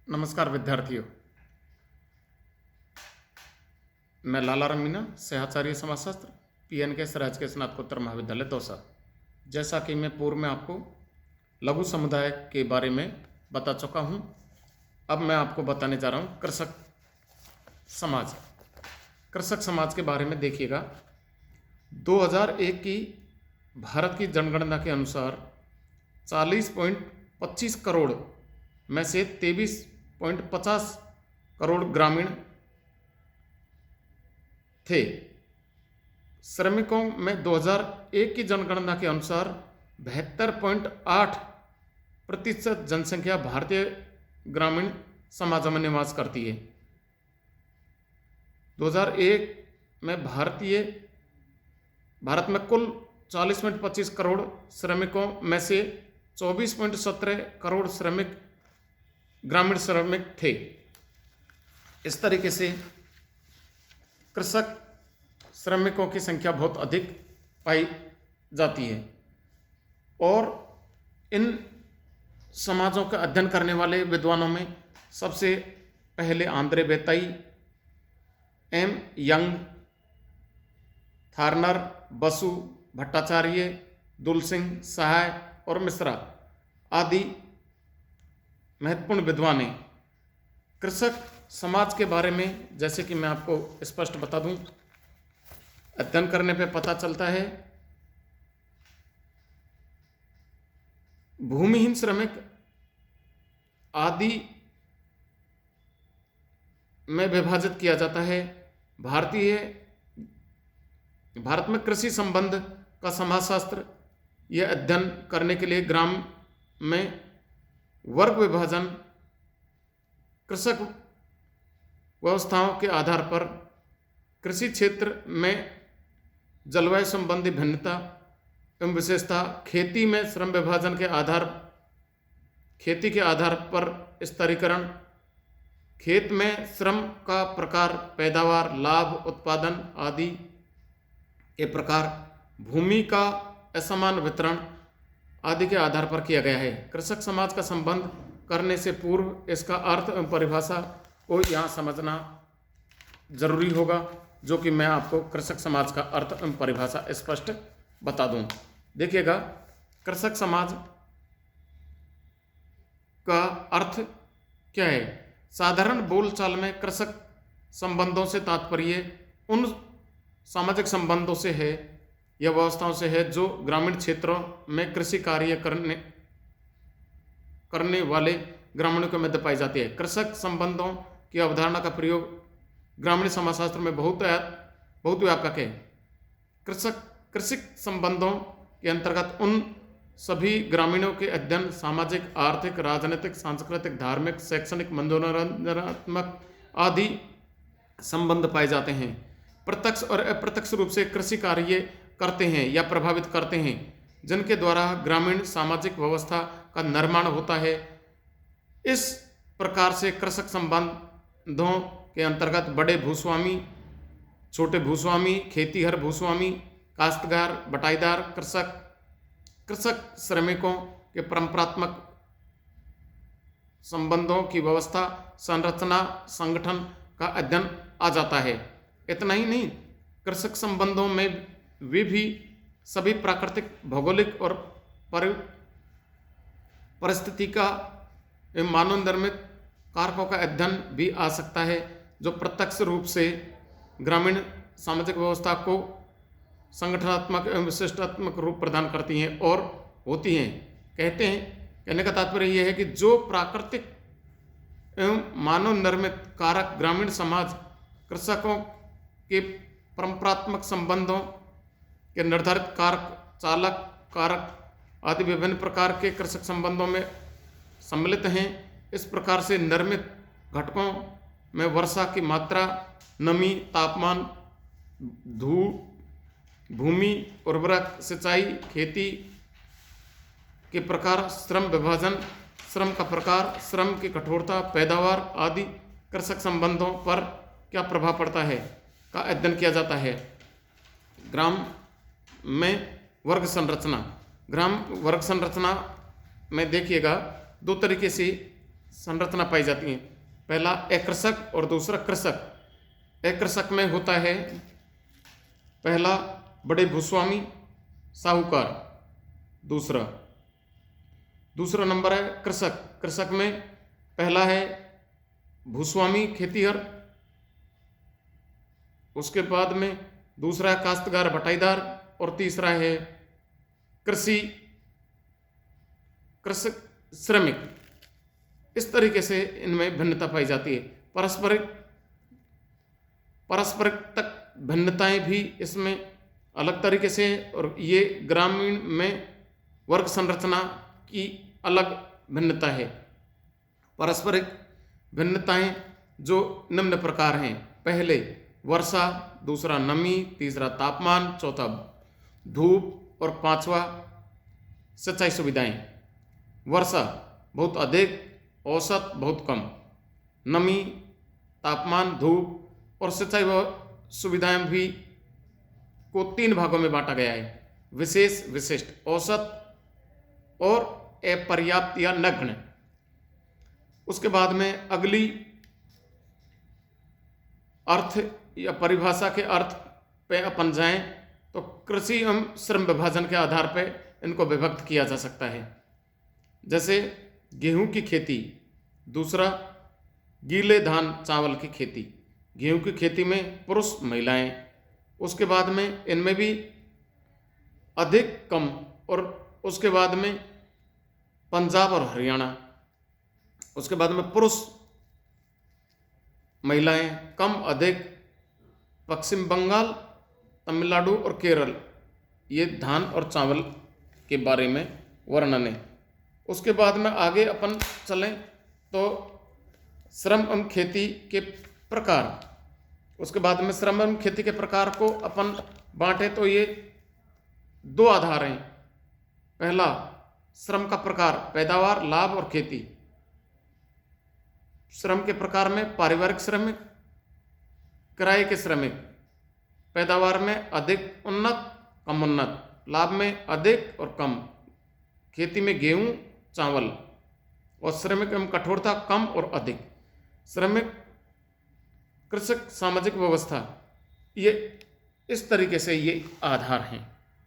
नमस्कार विद्यार्थियों। मैं लालाराम मीणा, सहआचार्य समाजशास्त्र, PNK राजकीय स्नातकोत्तर महाविद्यालय दौसा। जैसा कि मैं पूर्व में आपको लघु समुदाय के बारे में बता चुका हूं, अब मैं आपको बताने जा रहा हूं कृषक समाज। कृषक समाज के बारे में देखिएगा, 2001 की भारत की जनगणना के अनुसार 40.25 करोड़ में से 23.50 करोड़ ग्रामीण थे। श्रमिकों में 2001 की जनगणना के अनुसार 72.8% जनसंख्या भारतीय ग्रामीण समाज में निवास करती है। 2001 में भारत में कुल 40.25 करोड़ श्रमिकों में से 24.17 करोड़ ग्रामीण श्रमिक थे। इस तरीके से कृषक श्रमिकों की संख्या बहुत अधिक पाई जाती है। और इन समाजों का अध्ययन करने वाले विद्वानों में सबसे पहले Andre Beteille, M. Young, Thorner, Basu, Bhattacharya, दुलसिंह, सहाय और मिश्रा आदि महत्वपूर्ण विद्वान हैं। कृषक समाज के बारे में जैसे कि मैं आपको स्पष्ट बता दूं, अध्ययन करने पे पता चलता है भूमिहीन श्रमिक आदि में विभाजित किया जाता है। भारत में कृषि संबंध का समाजशास्त्र यह अध्ययन करने के लिए ग्राम में वर्ग विभाजन, कृषक व्यवस्थाओं के आधार पर, कृषि क्षेत्र में जलवायु संबंधी भिन्नता एवं विशेषता, खेती में श्रम विभाजन के आधार, खेती के आधार पर स्तरीकरण, खेत में श्रम का प्रकार, पैदावार, लाभ, उत्पादन आदि के प्रकार, भूमि का असमान वितरण आदि के आधार पर किया गया है। कृषक समाज का संबंध करने से पूर्व इसका अर्थ एवं परिभाषा को यहाँ समझना जरूरी होगा, जो कि मैं आपको कृषक समाज का अर्थ एवं परिभाषा स्पष्ट बता दूं। देखिएगा, कृषक समाज का अर्थ क्या है। साधारण बोलचाल में कृषक संबंधों से तात्पर्य उन सामाजिक संबंधों से है या व्यवस्थाओं से है जो ग्रामीण क्षेत्रों में कृषि कार्य करने वाले ग्रामीणों के मध्य पाई जाती है। कृषक संबंधों की अवधारणा का प्रयोग ग्रामीण समाजशास्त्र में बहुत व्यापक है। कृषि संबंधों के अंतर्गत उन सभी ग्रामीणों के अध्ययन सामाजिक, आर्थिक, राजनीतिक, सांस्कृतिक, धार्मिक, शैक्षणिक, मनोरंजनात्मक आदि संबंध पाए जाते हैं। प्रत्यक्ष और अप्रत्यक्ष रूप से कृषि कार्य करते हैं या प्रभावित करते हैं, जिनके द्वारा ग्रामीण सामाजिक व्यवस्था का निर्माण होता है। इस प्रकार से कृषक संबंधों के अंतर्गत बड़े भूस्वामी, छोटे भूस्वामी, खेतीहर भूस्वामी, काश्तकार, बटाईदार, कृषक श्रमिकों के परंपरात्मक संबंधों की व्यवस्था, संरचना, संगठन का अध्ययन आ जाता है। इतना ही नहीं, कृषक संबंधों में वे भी सभी प्राकृतिक, भौगोलिक और परिस्थिति का एवं मानव निर्मित कारकों का अध्ययन भी आ सकता है, जो प्रत्यक्ष रूप से ग्रामीण सामाजिक व्यवस्था को संगठनात्मक एवं विशिष्टात्मक रूप प्रदान करती हैं और होती हैं। कहने का तात्पर्य यह है कि जो प्राकृतिक एवं मानव निर्मित कारक ग्रामीण समाज कृषकों के परंपरात्मक संबंधों के निर्धारित कारक, चालक कारक आदि विभिन्न प्रकार के कृषक संबंधों में सम्मिलित हैं। इस प्रकार से निर्मित घटकों में वर्षा की मात्रा, नमी, तापमान, भूमि, उर्वरक, सिंचाई, खेती के प्रकार, श्रम विभाजन, श्रम का प्रकार, श्रम की कठोरता, पैदावार आदि कृषक संबंधों पर क्या प्रभाव पड़ता है का अध्ययन किया जाता है। ग्राम में वर्ग संरचना में देखिएगा, दो तरीके से संरचना पाई जाती है। पहला अकृषक और दूसरा कृषक। अकृषक में होता है पहला बड़े भूस्वामी साहूकार, दूसरा नंबर है कृषक। कृषक में पहला है भूस्वामी खेतीहर, उसके बाद में दूसरा है काश्तकार बटाईदार, और तीसरा है कृषक श्रमिक। इस तरीके से इनमें भिन्नता पाई जाती है। पारस्परिक तक भिन्नताएं भी इसमें अलग तरीके से, और ये ग्रामीण में वर्ग संरचना की अलग भिन्नता है। पारस्परिक भिन्नताएं जो निम्न प्रकार हैं: पहले वर्षा, दूसरा नमी, तीसरा तापमान, चौथा धूप और पांचवा सिंचाई सुविधाएं। वर्षा बहुत अधिक, औसत बहुत कम। नमी, तापमान, धूप और सिंचाई सुविधाएं भी को 3 भागों में बांटा गया है: विशेष, विशिष्ट, औसत और अपर्याप्त या नगण्य। उसके बाद में अगली अर्थ या परिभाषा के अर्थ पे अपन जाएं तो कृषि एवं श्रम विभाजन के आधार पर इनको विभक्त किया जा सकता है। जैसे गेहूं की खेती, दूसरा गीले धान चावल की खेती। गेहूं की खेती में पुरुष महिलाएं, उसके बाद में इनमें भी अधिक कम, और उसके बाद में पंजाब और हरियाणा, उसके बाद में पुरुष महिलाएं कम अधिक पश्चिम बंगाल, तमिलनाडु और केरल। ये धान और चावल के बारे में वर्णन है। उसके बाद में आगे अपन चलें तो श्रम एवं खेती के प्रकार। उसके बाद में श्रम एवं खेती के प्रकार को अपन बांटे तो ये 2 आधार हैं। पहला श्रम का प्रकार पैदावार, लाभ और खेती। श्रम के प्रकार में पारिवारिक श्रमिक, किराए के श्रमिक। पैदावार में अधिक उन्नत, कम उन्नत। लाभ में अधिक और कम। खेती में गेहूं, चावल। और श्रमिक एवं कठोरता कम और अधिक। श्रमिक, कृषक, सामाजिक व्यवस्था, ये इस तरीके से ये आधार हैं।